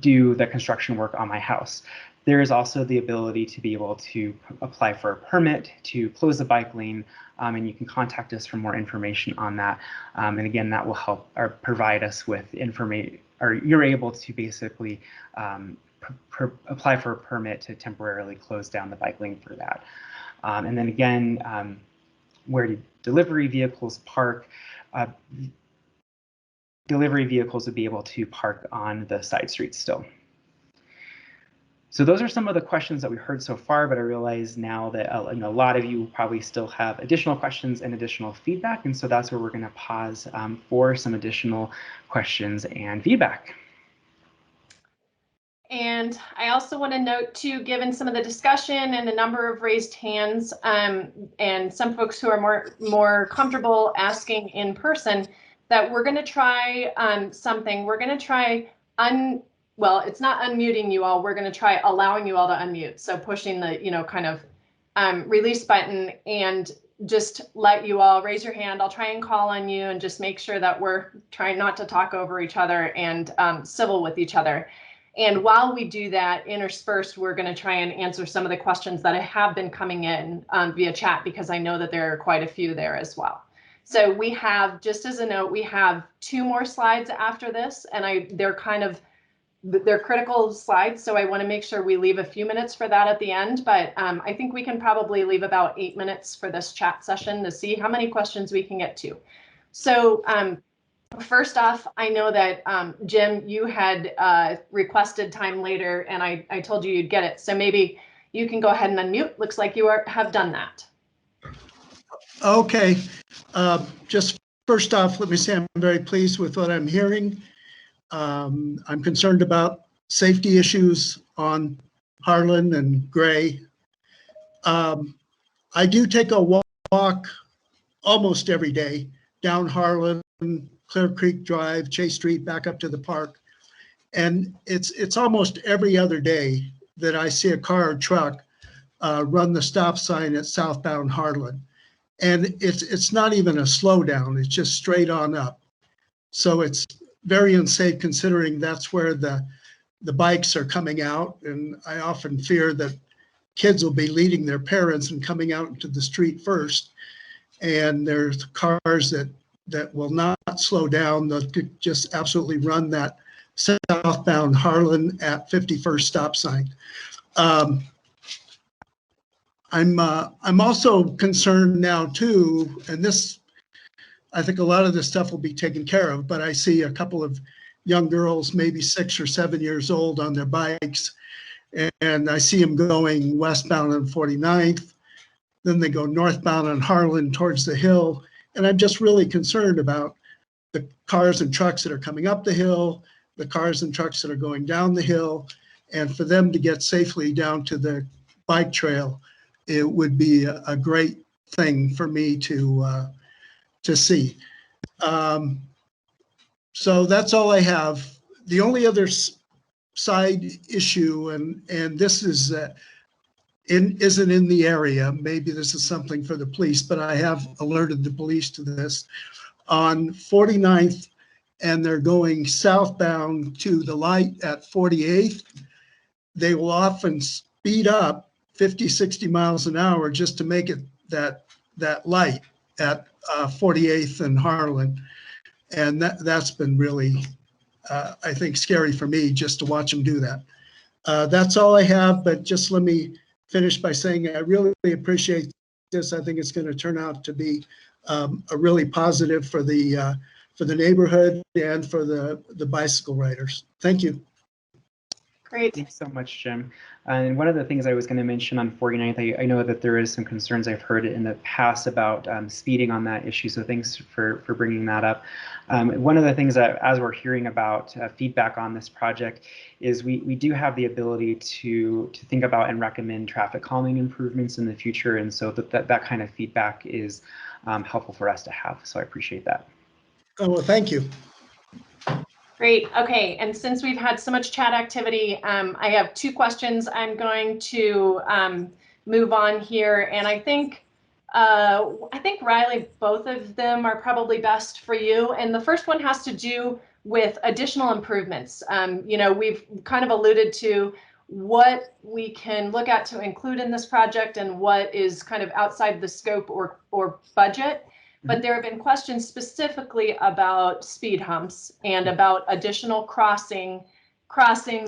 do the construction work on my house. There is also the ability to be able to apply for a permit to close the bike lane, and you can contact us for more information on that. And again, that will help or provide us with information, or you're able to basically apply for a permit to temporarily close down the bike lane for that. And then again, where do delivery vehicles park? Delivery vehicles would be able to park on the side streets still. So those are some of the questions that we heard so far, but I realize now that a lot of you probably still have additional questions and additional feedback, and so that's where we're going to pause for some additional questions and feedback. And I also want to note too, given some of the discussion and the number of raised hands, and some folks who are more comfortable asking in person, that we're going to try something. We're going to try well, it's not unmuting you all. We're going to try allowing you all to unmute. So pushing the, kind of release button and just let you all raise your hand. I'll try and call on you and just make sure that we're trying not to talk over each other and civil with each other. And while we do that, interspersed, we're going to try and answer some of the questions that have been coming in via chat, because I know that there are quite a few there as well. So we have, just as a note, we have 2 more slides after this, and they're critical slides, so I want to make sure we leave a few minutes for that at the end. But I think we can probably leave about 8 minutes for this chat session to see how many questions we can get to. So first off, I know that Jim, you had requested time later, and I told you you'd get it. So maybe you can go ahead and unmute. Looks like you have done that. Okay. Just first off, let me say I'm very pleased with what I'm hearing. I'm concerned about safety issues on Harlan and Gray. I do take a walk almost every day down Harlan, Clear Creek Drive, Chase Street, back up to the park. And it's almost every other day that I see a car or truck run the stop sign at southbound Harlan. And it's not even a slowdown, it's just straight on up. So it's very unsafe, considering that's where the bikes are coming out. And I often fear that kids will be leading their parents and coming out into the street first. And there's cars that will not slow down. They'll just absolutely run that southbound Harlan at 51st stop sign. I'm also concerned now too, and this, I think a lot of this stuff will be taken care of, but I see a couple of young girls, maybe 6 or 7 years old, on their bikes, and I see them going westbound on 49th. Then they go northbound on Harlan towards the hill. And I'm just really concerned about the cars and trucks that are coming up the hill, the cars and trucks that are going down the hill, and for them to get safely down to the bike trail. It would be a great thing for me to see. So that's all I have. The only other side issue, and this is isn't in the area, maybe this is something for the police, but I have alerted the police to this. On 49th, and they're going southbound to the light at 48th, they will often speed up 50, 60 miles an hour just to make it that light at 48th and Harlan. And that's been really, I think, scary for me just to watch them do that. That's all I have, but just let me finish by saying I really appreciate this. I think it's going to turn out to be a really positive for the neighborhood and for the bicycle riders. Thank you. Great. Thanks so much, Jim. And one of the things I was going to mention on 49th, I know that there is some concerns I've heard in the past about speeding on that issue, so thanks for bringing that up. One of the things that, as we're hearing about feedback on this project, is we do have the ability to think about and recommend traffic calming improvements in the future, and so that kind of feedback is helpful for us to have, so I appreciate that. Oh, well, thank you. Great. Okay. And since we've had so much chat activity, I have 2 questions. I'm going to move on here. And I think Riley, both of them are probably best for you. And the first one has to do with additional improvements. We've kind of alluded to what we can look at to include in this project and what is kind of outside the scope or budget. But there have been questions specifically about speed humps and about additional crossings.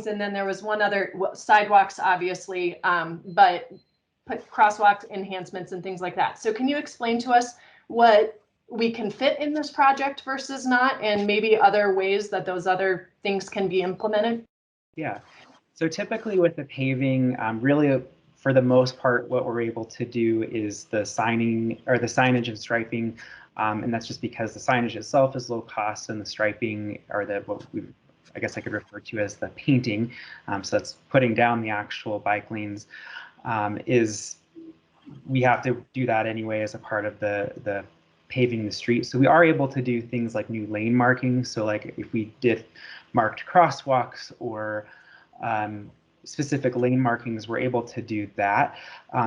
And then there was one other, sidewalks, obviously, but crosswalk enhancements and things like that. So can you explain to us what we can fit in this project versus not, and maybe other ways that those other things can be implemented? Yeah. So typically with the paving, really for the most part, what we're able to do is the signing or the signage and striping. And that's just because the signage itself is low cost and the striping, or I guess I could refer to as the painting. So that's putting down the actual bike lanes, we have to do that anyway as a part of the paving the street. So we are able to do things like new lane markings. So like if we did marked crosswalks or specific lane markings, we're able to do that.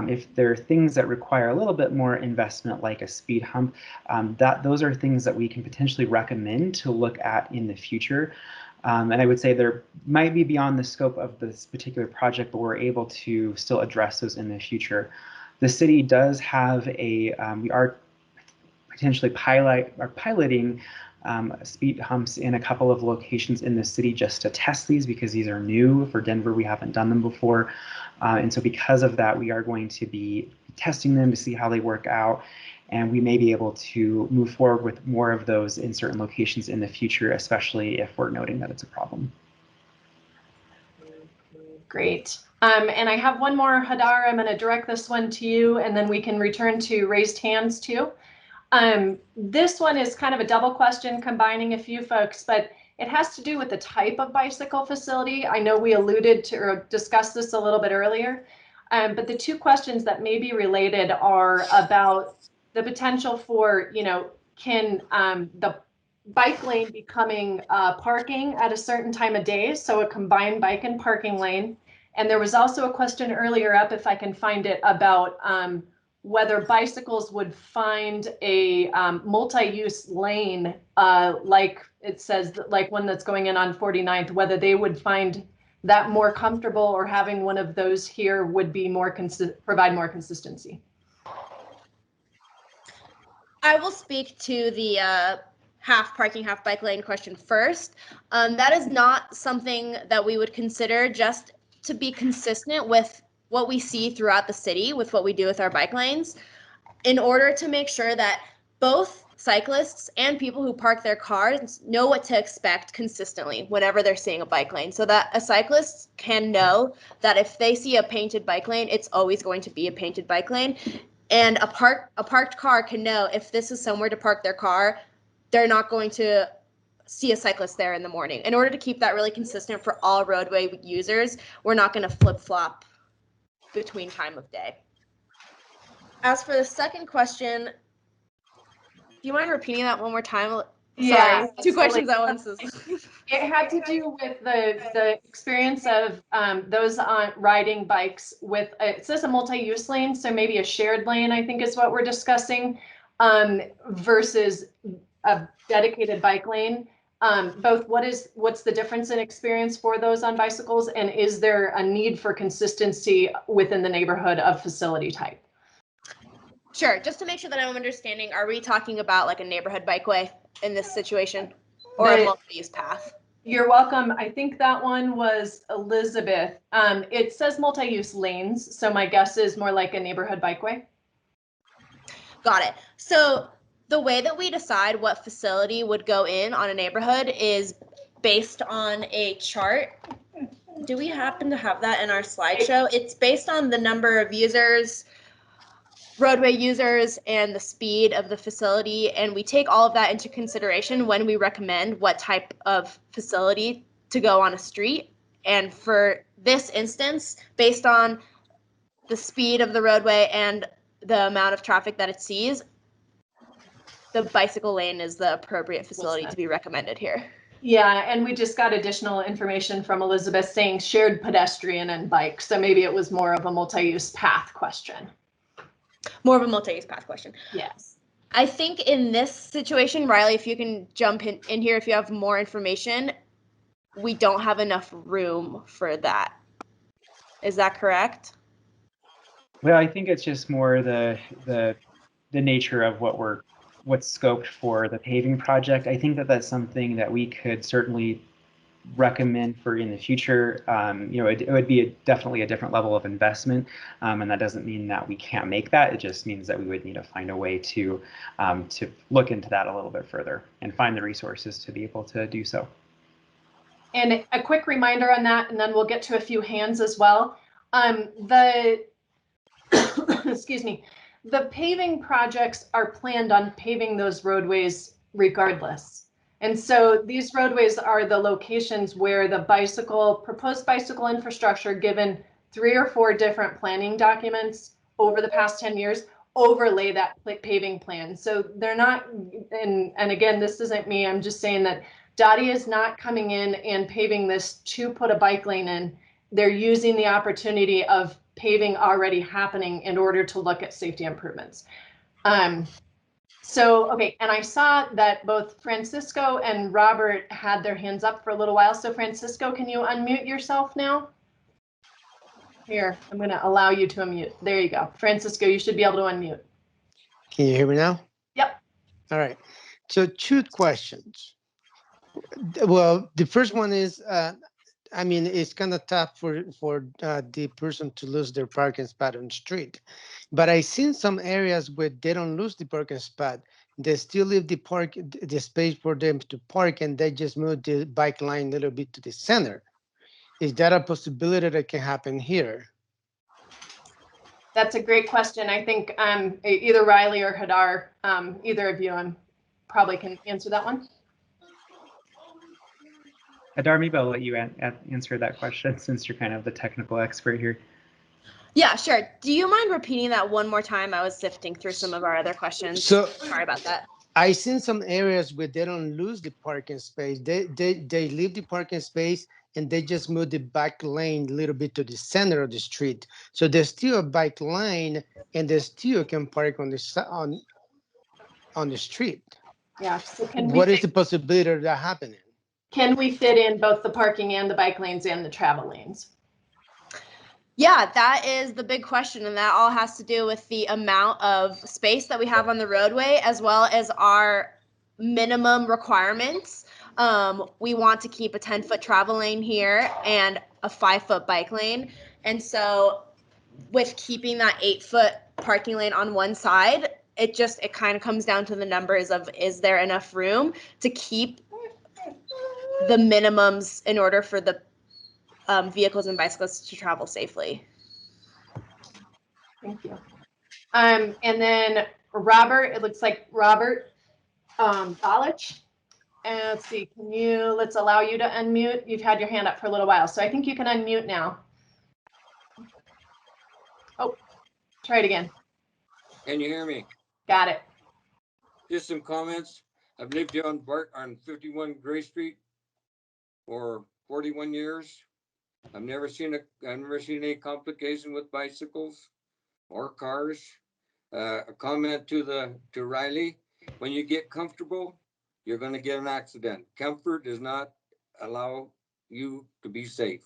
If there are things that require a little bit more investment, like a speed hump, those are things that we can potentially recommend to look at in the future. And I would say there might be beyond the scope of this particular project, but we're able to still address those in the future. The city does have we are potentially piloting speed humps in a couple of locations in the city just to test these, because these are new for Denver. We haven't done them before. And so because of that, we are going to be testing them to see how they work out. And we may be able to move forward with more of those in certain locations in the future, especially if we're noting that it's a problem. Great. And I have one more, Hadar. I'm going to direct this one to you, and then we can return to raised hands too. This one is kind of a double question combining a few folks, but it has to do with the type of bicycle facility. I know we alluded to or discussed this a little bit earlier, but the two questions that may be related are about the potential for, can the bike lane becoming parking at a certain time of day, so a combined bike and parking lane. And there was also a question earlier up, if I can find it, about whether bicycles would find a multi-use lane, like it says, like one that's going in on 49th, whether they would find that more comfortable, or having one of those here would be provide more consistency. I will speak to the half parking, half bike lane question first. That is not something that we would consider, just to be consistent with what we see throughout the city with what we do with our bike lanes, in order to make sure that both cyclists and people who park their cars know what to expect consistently whenever they're seeing a bike lane, so that a cyclist can know that if they see a painted bike lane, it's always going to be a painted bike lane. And a parked car can know if this is somewhere to park their car, they're not going to see a cyclist there in the morning. In order to keep that really consistent for all roadway users, we're not going to flip-flop between time of day. As for the second question, do you mind repeating that one more time? Yeah, sorry, two questions at once. It had to do with the experience of those on riding bikes with, it says a multi-use lane, so maybe a shared lane, I think is what we're discussing, versus a dedicated bike lane. Both, what's the difference in experience for those on bicycles, and is there a need for consistency within the neighborhood of facility type? Sure, just to make sure that I'm understanding, are we talking about like a neighborhood bikeway in this situation, or a multi-use path? You're welcome. I think that one was Elizabeth. It says multi-use lanes, so my guess is more like a neighborhood bikeway. Got it. So the way that we decide what facility would go in on a neighborhood is based on a chart. Do we happen to have that in our slideshow? It's based on the number of users, roadway users, and the speed of the facility, and we take all of that into consideration when we recommend what type of facility to go on a street. And for this instance, based on the speed of the roadway and the amount of traffic that it sees, the bicycle lane is the appropriate facility to be recommended here. Yeah, and we just got additional information from Elizabeth saying shared pedestrian and bike, so maybe it was more of a multi-use path question. More of a multi-use path question. Yes. I think in this situation, Riley, if you can jump in here, if you have more information, we don't have enough room for that. Is that correct? Well, I think it's just more the nature of what's scoped for the paving project. I think that that's something that we could certainly recommend for in the future, it would be definitely a different level of investment, and that doesn't mean that we can't make that. It just means that we would need to find a way to look into that a little bit further and find the resources to be able to do so. And a quick reminder on that, and then we'll get to a few hands as well. Excuse me, the paving projects are planned on paving those roadways regardless. And so these roadways are the locations where the proposed bicycle infrastructure, given 3 or 4 different planning documents over the past 10 years, overlay that paving plan. So they're not, and again, this isn't me, I'm just saying that DOTI is not coming in and paving this to put a bike lane in. They're using the opportunity of paving already happening in order to look at safety improvements. Okay, and I saw that both Francisco and Robert had their hands up for a little while. So Francisco, can you unmute yourself now? Here, I'm going to allow you to unmute. There you go. Francisco, you should be able to unmute. Can you hear me now? Yep. All right. So 2 questions. Well, the first one is, it's kind of tough for the person to lose their parking spot on the street, but I've seen some areas where they don't lose the parking spot. They still leave the space for them to park, and they just move the bike line a little bit to the center. Is that a possibility that can happen here? That's a great question. I think either Riley or Hadar, either of you probably can answer that one. Hadar, maybe I'll let you answer that question since you're kind of the technical expert here. Yeah, sure. Do you mind repeating that one more time? I was sifting through some of our other questions. So sorry about that. I've seen some areas where they don't lose the parking space. They leave the parking space and they just move the bike lane a little bit to the center of the street. So there's still a bike lane and they still can park on the street. Yeah. So what is the possibility of that happening? Can we fit in both the parking and the bike lanes and the travel lanes? Yeah, that is the big question, and that all has to do with the amount of space that we have on the roadway, as well as our minimum requirements. We want to keep a 10-foot travel lane here and a 5-foot bike lane. And so with keeping that 8-foot parking lane on one side, it kind of comes down to the numbers of, is there enough room to keep the minimums in order for the vehicles and bicyclists to travel safely. Thank you. And then Robert, it looks like Robert Balich. And let's see, let's allow you to unmute. You've had your hand up for a little while, so I think you can unmute now. Oh, try it again. Can you hear me? Got it. Just some comments. I've lived here on 51 Gray Street for 41 years. I've never seen any complication with bicycles or cars. A comment to Riley: when you get comfortable, you're going to get an accident. Comfort does not allow you to be safe.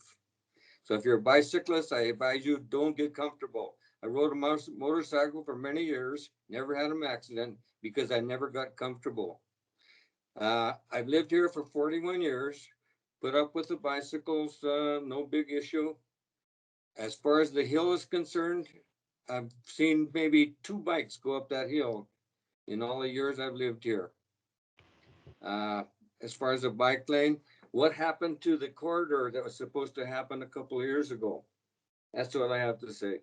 So if you're a bicyclist, I advise you don't get comfortable. I rode a motorcycle for many years, never had an accident because I never got comfortable. I've lived here for 41 years, put up with the bicycles, no big issue. As far as the hill is concerned, I've seen maybe 2 bikes go up that hill in all the years I've lived here. As far as the bike lane, what happened to the corridor that was supposed to happen a couple of years ago? That's what I have to say.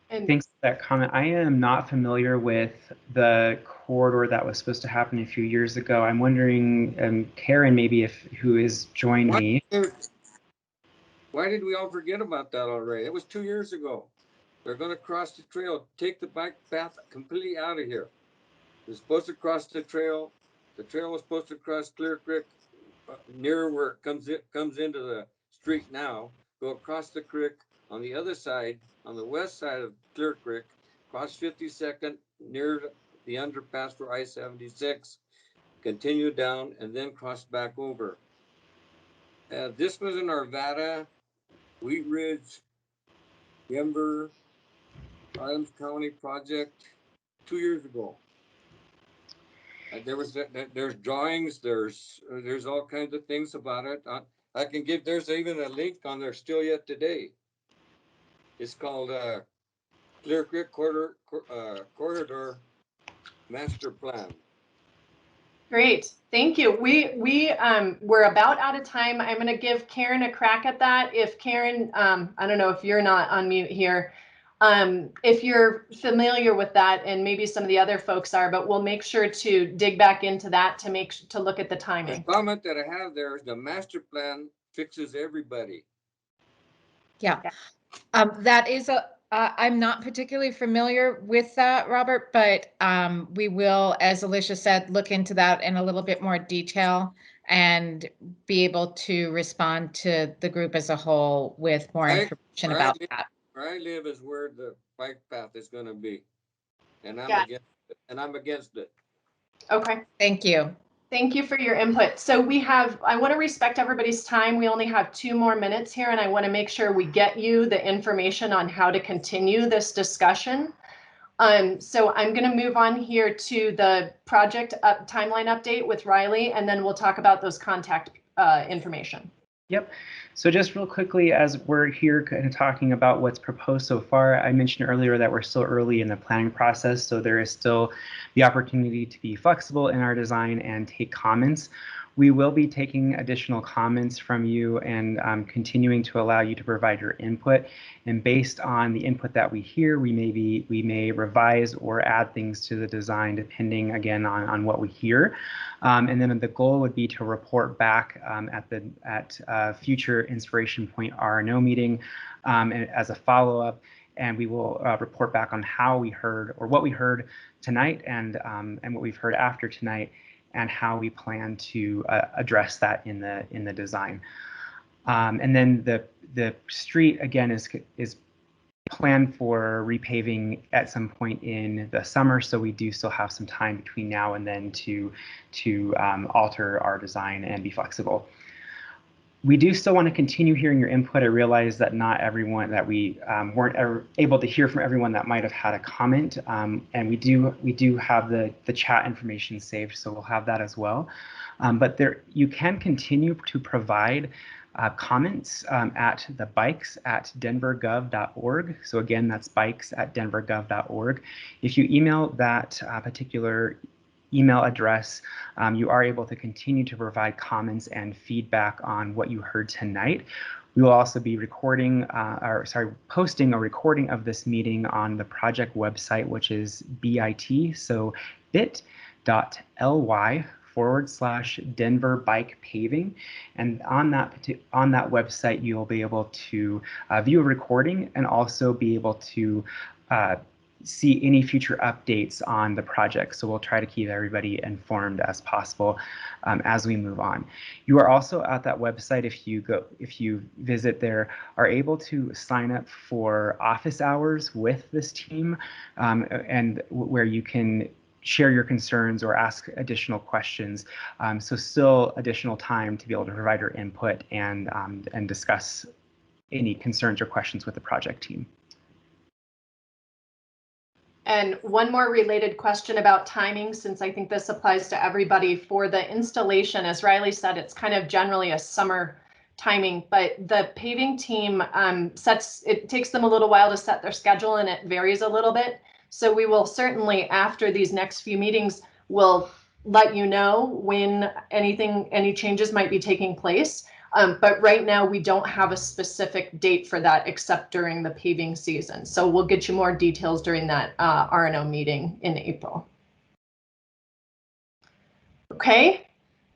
Thanks for that comment. I am not familiar with the corridor that was supposed to happen a few years ago. I'm wondering, Karen, maybe who has joined me. Why did we all forget about that already? It was 2 years ago. They're going to cross the trail, take the bike path completely out of here. They're supposed to cross the trail. The trail was supposed to cross Clear Creek near where it comes into the street now, go across the creek on the other side, on the west side of Clear Creek, cross 52nd near the underpass for I-76, continue down, and then cross back over. This was in Arvada, Wheat Ridge, Denver, Adams County project 2 years ago. There's drawings, there's all kinds of things about it. I can give, there's even a link on there still yet today. It's called Clear Creek Corridor Master Plan. Great, thank you. We're about out of time. I'm going to give Karen a crack at that. If Karen, I don't know if you're not on mute here, if you're familiar with that, and maybe some of the other folks are, but we'll make sure to dig back into that to look at the timing. The comment that I have there is the master plan fixes everybody. Yeah, that is I'm not particularly familiar with that, Robert, but we will, as Alicia said, look into that in a little bit more detail and be able to respond to the group as a whole with more information about that. Where I live is where the bike path is going to be, and I'm against it. Okay. Thank you. Thank you for your input. So I want to respect everybody's time. We only have 2 more minutes here, and I want to make sure we get you the information on how to continue this discussion. So I'm going to move on here to the project timeline update with Riley, and then we'll talk about those contact information. Yep. So just real quickly, as we're here kind of talking about what's proposed so far, I mentioned earlier that we're still early in the planning process, so there is still the opportunity to be flexible in our design and take comments. We will be taking additional comments from you and continuing to allow you to provide your input. And based on the input that we hear, we may revise or add things to the design depending again on what we hear. And then the goal would be to report back at future Inspiration Point RNO meeting as a follow-up. And we will report back on how we heard or what we heard tonight and what we've heard after tonight, and how we plan to address that in the design. And then the street again is planned for repaving at some point in the summer, so we do still have some time between now and then to alter our design and be flexible. We do still want to continue hearing your input. I realize that not everyone, that we weren't able to hear from everyone that might have had a comment, and we do have the chat information saved, so we'll have that as well. But you can continue to provide comments at the bikes@denvergov.org. So again, that's bikes@denvergov.org. If you email that particular email address, you are able to continue to provide comments and feedback on what you heard tonight. We will also be posting a recording of this meeting on the project website, which is bit.ly/Denver Bike Paving. And on that website, you'll be able to view a recording and also be able to see any future updates on the project. So we'll try to keep everybody informed as possible as we move on. You are also at that website, if you visit there, are able to sign up for office hours with this team, and where you can share your concerns or ask additional questions. So still additional time to be able to provide your input and discuss any concerns or questions with the project team. And one more related question about timing, since I think this applies to everybody. For the installation, as Riley said, it's kind of generally a summer timing, but the paving team it takes them a little while to set their schedule, and it varies a little bit. So we will certainly, after these next few meetings, we'll let you know when any changes might be taking place. But right now we don't have a specific date for that except during the paving season. So we'll get you more details during that RNO meeting in April. Okay,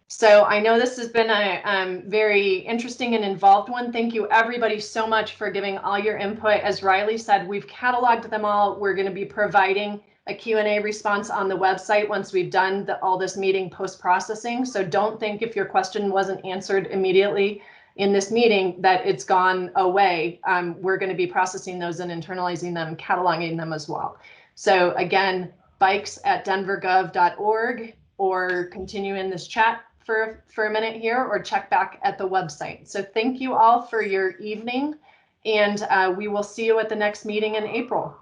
so I know this has been a very interesting and involved one. Thank you everybody so much for giving all your input. As Riley said, we've cataloged them all. We're going to be providing a Q&A response on the website once we've done all this meeting post-processing. So don't think if your question wasn't answered immediately in this meeting that it's gone away. We're going to be processing those and internalizing them, cataloging them as well. So again, bikes@denvergov.org, or continue in this chat for a minute here, or check back at the website. So thank you all for your evening, and we will see you at the next meeting in April.